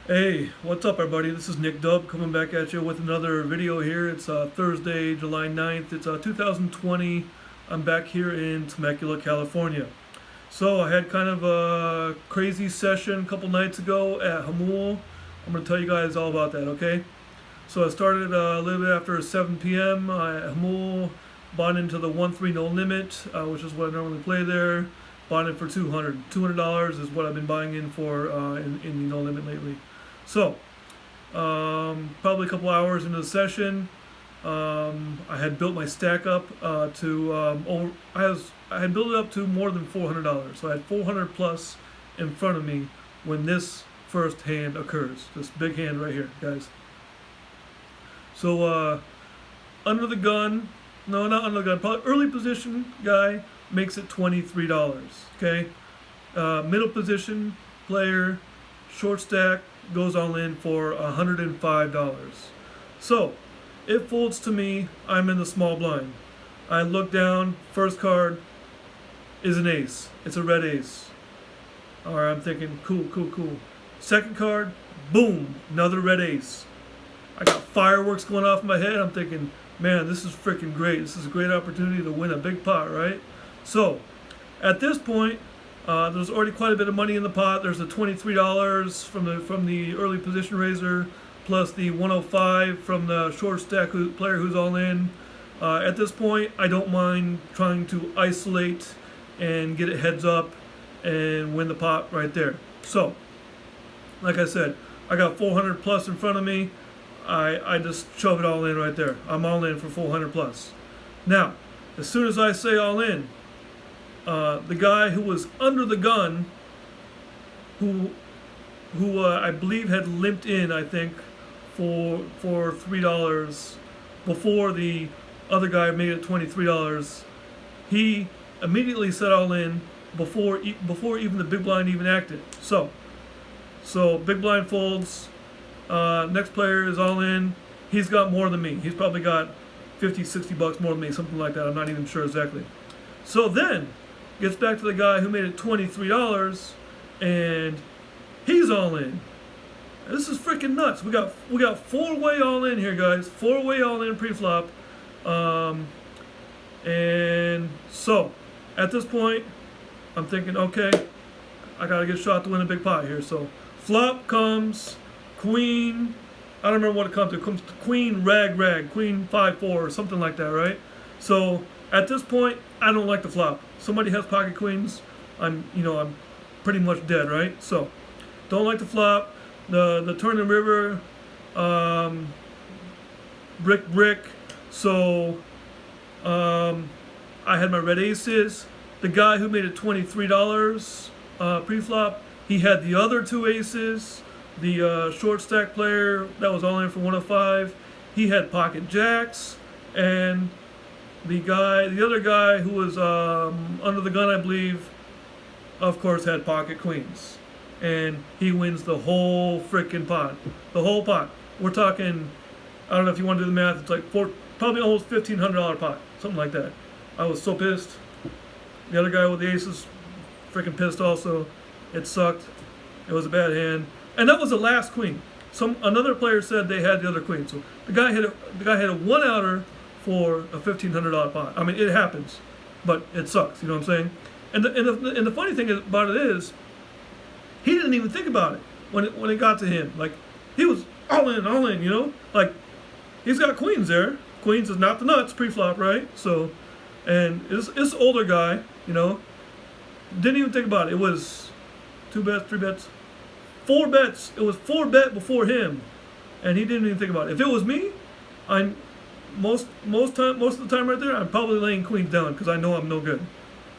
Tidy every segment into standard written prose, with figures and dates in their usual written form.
Hey, what's up everybody? This is Nick Dub coming back at you with another video here. It's Thursday, July 9th. It's 2020. I'm back here in Temecula, California. So I had kind of a crazy session a couple nights ago at Hamul. I'm going to tell you guys all about that, okay? So I started a little bit after 7 p.m. At Hamul, bought into the 1-3 no limit, which is what I normally play there. Bought it for $200 is what I've been buying in for in the no limit lately. So, probably a couple hours into the session, I had built my stack up I had built it up to more than $400. So I had 400 plus in front of me when this first hand occurs. This big hand right here, guys. So, under the gun, no, not under the gun, probably early position guy makes it $23. Okay, middle position player, short stack, goes all in for $105. So it folds to me. I'm in the small blind. I look down. First card is an ace. It's a red ace. All right, I'm thinking, cool, cool, cool. Second card, boom, another red ace. I got fireworks going off in my head. I'm thinking, man, this is freaking great. This is a great opportunity to win a big pot, right? So at this point, there's already quite a bit of money in the pot. There's the $23 from the early position raiser, plus the 105 from the short stack player who's all in. At this point, I don't mind trying to isolate and get it heads up and win the pot right there. So, like I said, I got 400 plus in front of me. I just shove it all in right there. I'm all in for 400 plus. Now, as soon as I say all in, the guy who was under the gun, who I believe had limped in, I think, for $3 before the other guy made it $23. He immediately set all in before even the big blind even acted. So big blind folds. Next player is all in. He's got more than me. He's probably got 50, 60 bucks more than me, something like that. I'm not even sure exactly. So then gets back to the guy who made it $23, and he's all in. This is freaking nuts. We got four-way all in here, guys. Four-way all in pre-flop. And so at this point, I'm thinking, okay, I gotta get shot to win a big pot here. So flop comes queen. I don't remember what it comes to. It comes to queen rag, queen 5-4 or something like that, right? So at this point, I don't like the flop. Somebody has pocket queens, I'm pretty much dead, right? So don't like the flop. The turn and river, brick. So I had my red aces. The guy who made it $23 pre-flop, he had the other two aces. The short stack player that was all in for 105, he had pocket jacks, and the other guy who was under the gun, I believe, of course, had pocket queens. And he wins the whole freaking pot. The whole pot. We're talking, I don't know if you want to do the math, it's like probably almost $1,500 pot. Something like that. I was so pissed. The other guy with the aces, freaking pissed also. It sucked. It was a bad hand. And that was the last queen. Another player said they had the other queen. So the guy had a one-outer for a $1,500 pot. I mean, it happens, but it sucks. You know what I'm saying? And the funny thing about it is, he didn't even think about it when it got to him. Like, he was all in. You know, like, he's got queens there. Queens is not the nuts pre-flop, right? So, and this older guy, you know, didn't even think about it. It was 2 bets, 3 bets, 4 bets. It was 4 bet before him, and he didn't even think about it. If it was me, I'm most of the time right there, I'm probably laying queens down because I know I'm no good.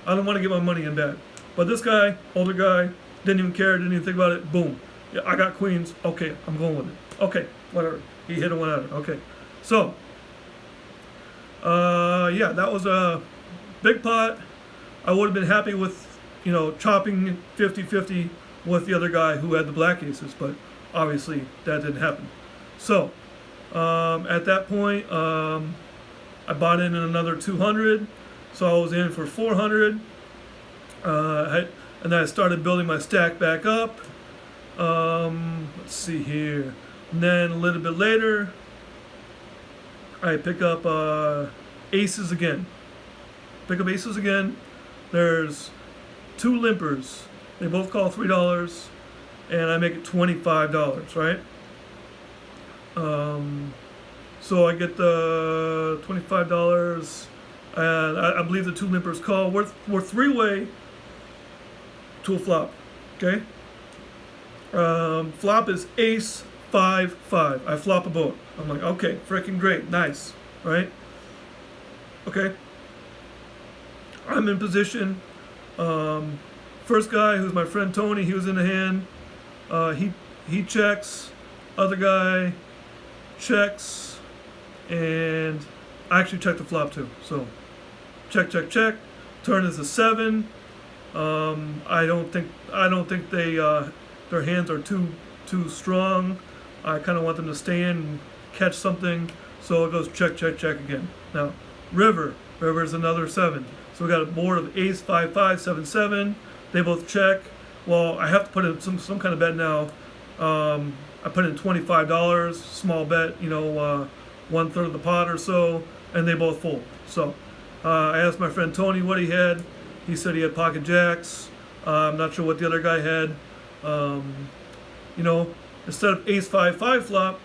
I don't want to get my money in bad. But this guy, older guy, didn't even care, didn't even think about it. Boom. Yeah, I got queens. Okay, I'm going with it. Okay, whatever. He hit a one out. Okay. So, yeah, that was a big pot. I would have been happy with, chopping 50-50 with the other guy who had the black aces, but obviously that didn't happen. So, at that point, I bought in another 200, so I was in for 400. And then I started building my stack back up. Let's see here. And then a little bit later, I pick up aces again. Pick up aces again. There's two limpers. They both call $3, and I make it $25, right? So I get the $25, and I believe the two limpers call. We're three-way to a flop, okay? Flop is ace 5-5. I flop a boat. I'm like, okay, freaking great, nice, right? Okay. I'm in position. First guy, who's my friend Tony, he was in the hand. He checks. Other guy checks, and I actually checked the flop too. So check, check, check. Turn is a 7. I don't think they their hands are too strong. I kind of want them to stand and catch something. So it goes check, check, check again. Now river is another 7. So we got a board of ace 5-5, 7-7. They both check. Well, I have to put in some kind of bet now. I put in $25, small bet, 1/3 of the pot or so, and they both fold. So I asked my friend Tony what he had. He said he had pocket jacks. I'm not sure what the other guy had. Instead of ace 5-5 flop,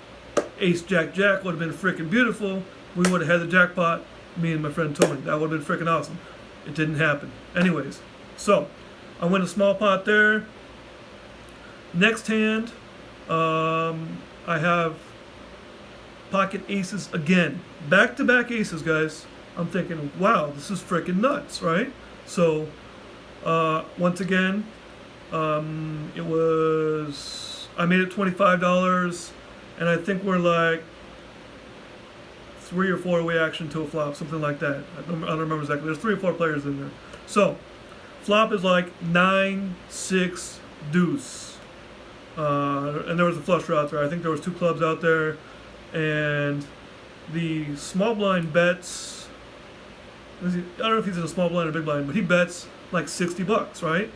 ace jack jack would have been freaking beautiful. We would have had the jackpot, me and my friend Tony. That would have been freaking awesome. It didn't happen. Anyways, so I win a small pot there. Next hand, I have pocket aces again. Back-to-back aces, guys. I'm thinking, wow, this is freaking nuts, right? So, once again, I made it $25, and I think we're like 3 or 4 away action to a flop, something like that. I don't remember exactly. There's 3 or 4 players in there. So, flop is like 9-6 deuce. And there was a flush draw out there. I think there was 2 clubs out there, and the small blind bets. I don't know if he's in a small blind or big blind, but he bets like $60, right?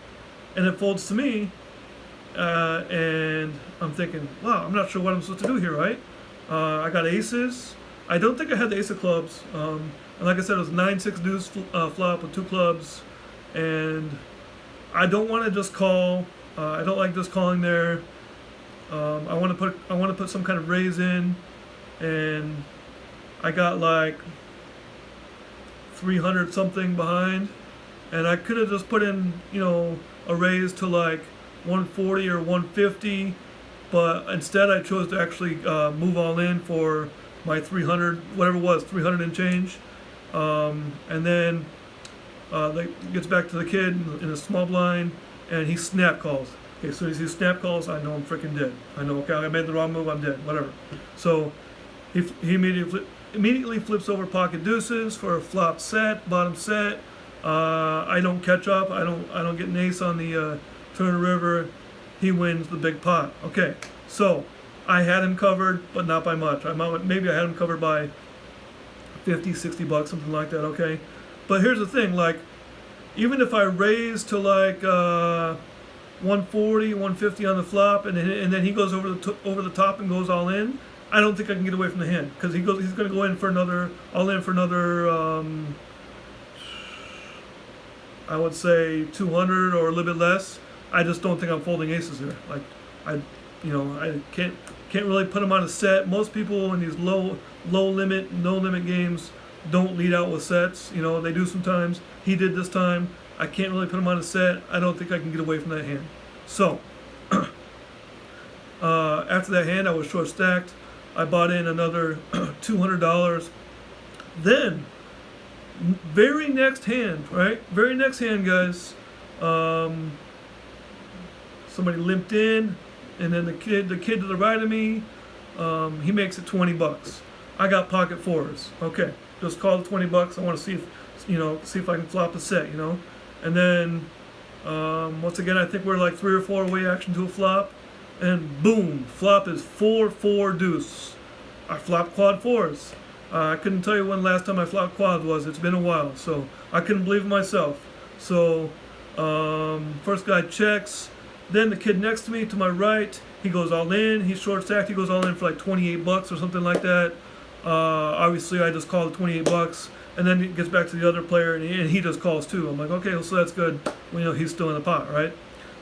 And it folds to me, and I'm thinking, wow, I'm not sure what I'm supposed to do here, right? I got aces. I don't think I had the ace of clubs. And like I said, it was 9-6 deuce flop with 2 clubs, and I don't want to just call. I don't like just calling there. I want to put some kind of raise in, and I got like 300 something behind, and I could have just put in a raise to like 140 or 150, but instead I chose to actually move all in for my 300, whatever it was, 300 and change, and then that gets back to the kid in a small blind, and he snap calls. Okay, so as he snap calls, I know I'm freaking dead. I know, okay, I made the wrong move, I'm dead, whatever. So he immediately flips over pocket deuces for a flop set, bottom set. I don't catch up. I don't get an ace on the turn of river. He wins the big pot. Okay, so I had him covered, but not by much. Maybe I had him covered by $50, $60, something like that. Okay, but here's the thing: like, even if I raise to like 140, 150 on the flop, and then he goes over the top and goes all in, I don't think I can get away from the hand, because he's going to go in for another, I would say 200 or a little bit less. I just don't think I'm folding aces here. Like, I can't really put him on a set. Most people in these low limit, no limit games don't lead out with sets. They do sometimes. He did this time. I can't really put him on a set. I don't think I can get away from that hand. So, after that hand, I was short stacked. I bought in another $200. Then, very next hand, right? Very next hand, guys. Somebody limped in, and then the kid to the right of me, he makes it $20. I got pocket 4s. Okay, just call it $20. I want to see if I can flop a set, And then, once again, I think we're like 3 or 4 away action to a flop. And boom, flop is 4-4 deuce. I flopped quad 4s. I couldn't tell you when last time I flopped quad was. It's been a while, so I couldn't believe it myself. So, first guy checks. Then the kid next to me, to my right, he goes all in. He's short stacked. He goes all in for like 28 bucks or something like that. Obviously, I just called 28 bucks, and then it gets back to the other player, and he just calls too. I'm like, okay, so that's good. Well, he's still in the pot, right?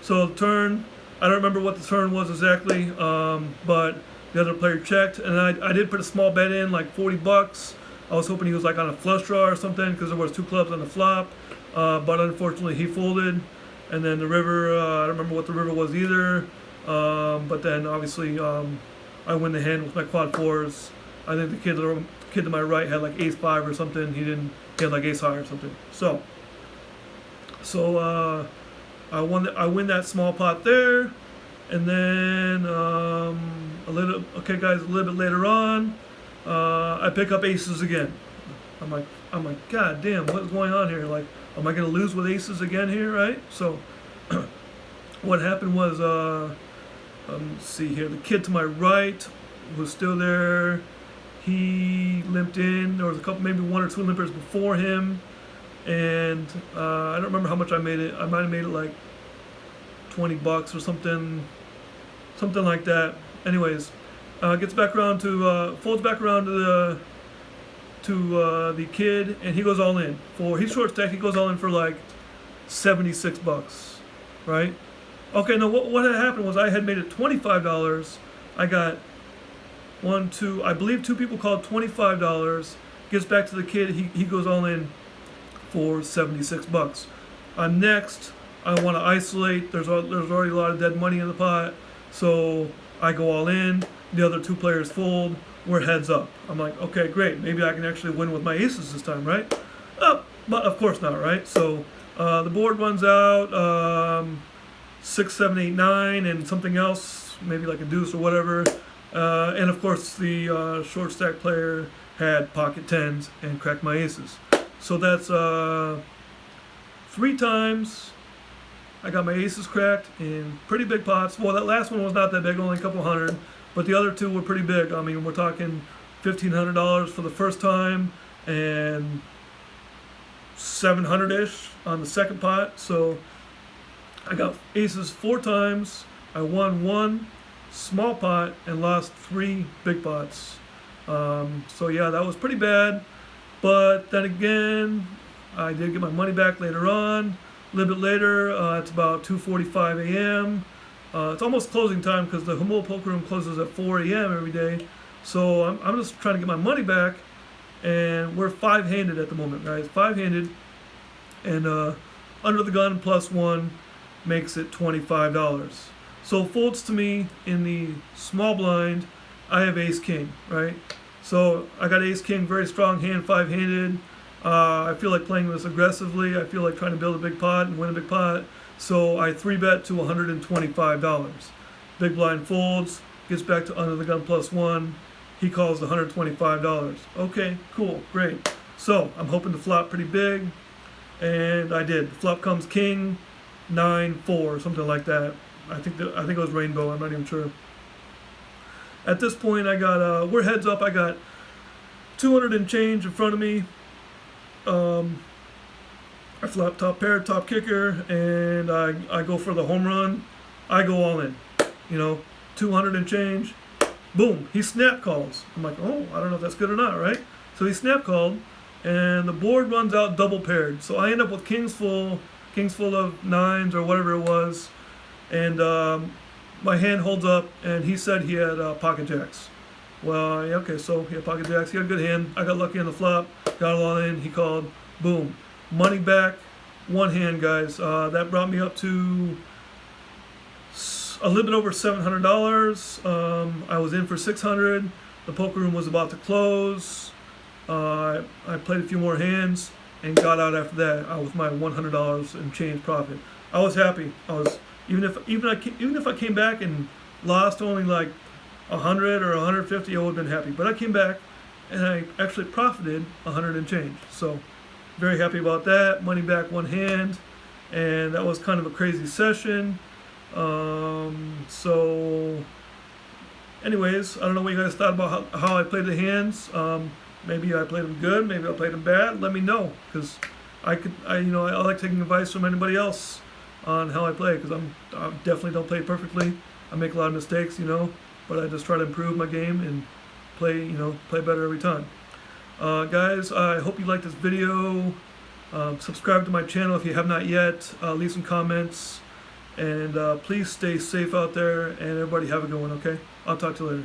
So the turn, I don't remember what the turn was exactly, but the other player checked, and I did put a small bet in, like 40 bucks. I was hoping he was like on a flush draw or something because there was 2 clubs on the flop, but unfortunately he folded. And then the river, I don't remember what the river was either, but then obviously I win the hand with my quad 4s. I think the kid to my right had like ace 5 or something. He had like ace high or something. So I win that small pot there, and then a little bit later on, I pick up aces again. I'm like, God damn, what's going on here? Like, am I gonna lose with aces again here, right? So what happened was, let's see here, the kid to my right was still there. He limped in. There was a couple, maybe 1 or 2 limpers before him, and I don't remember how much I made it. I might have made it like 20 bucks or something like that. Anyways, gets back around to folds back around to the kid, and he goes all in for, he's short stack. He goes all in for like 76 bucks, right? Okay, now what had happened was I had made it $25. I got I believe 2 people called $25. Gets back to the kid. He goes all in for 76 bucks. Next, I want to isolate. There's already a lot of dead money in the pot, so I go all in. The other 2 players fold. We're heads up. I'm like, okay, great. Maybe I can actually win with my aces this time, right? But of course not, right? So the board runs out 6, 7, 8, 9, and something else, maybe like a deuce or whatever. And of course, the short stack player had pocket 10s and cracked my aces. So that's 3 times I got my aces cracked in pretty big pots. Well, that last one was not that big, only a couple hundred. But the other 2 were pretty big. I mean, we're talking $1,500 for the first time and $700-ish on the second pot. So I got aces 4 times. I won 1 small pot and lost 3 big pots. So yeah, that was pretty bad. But then again, I did get my money back later on. A little bit later, it's about 2:45 a.m. It's almost closing time because the Jamul Poker Room closes at 4 a.m. every day. So I'm just trying to get my money back, and we're 5-handed at the moment, guys. 5-handed, and under the gun +1 makes it $25. So folds to me in the small blind. I have ace king, right? So I got ace king, very strong hand, 5-handed. I feel like playing this aggressively. I feel like trying to build a big pot and win a big pot. So I 3-bet to $125. Big blind folds, gets back to under the gun +1. He calls the $125. Okay, cool, great. So I'm hoping to flop pretty big, and I did. Flop comes king, 9-4, something like that. I think it was rainbow. I'm not even sure. At this point, I got we're heads up. I got 200 and change in front of me. I flop top pair, top kicker, and I go for the home run. I go all in, 200 and change. Boom, he snap calls. I'm like, oh, I don't know if that's good or not, right? So he snap called, and the board runs out double paired. So I end up with kings full of 9s or whatever it was, and my hand holds up, and he said he had pocket jacks. Well, yeah, okay, so he had pocket jacks. He had a good hand. I got lucky on the flop, got it all in. He called, boom. Money back, 1 hand, guys. That brought me up to a little bit over $700. I was in for $600. The poker room was about to close. I played a few more hands and got out after that with my $100 and change profit. I was happy. Even if I came back and lost only like 100 or 150, I would have been happy. But I came back and I actually profited 100 and change. So very happy about that. Money back, 1 hand, and that was kind of a crazy session. So anyways, I don't know what you guys thought about how I played the hands. Maybe I played them good, maybe I played them bad. Let me know, because I like taking advice from anybody else. on how I play, because I definitely don't play perfectly. I make a lot of mistakes, but I just try to improve my game and play better every time. Guys, I hope you liked this video. Subscribe to my channel if you have not yet. Leave some comments, and please stay safe out there, and everybody have a good one, okay? I'll talk to you later.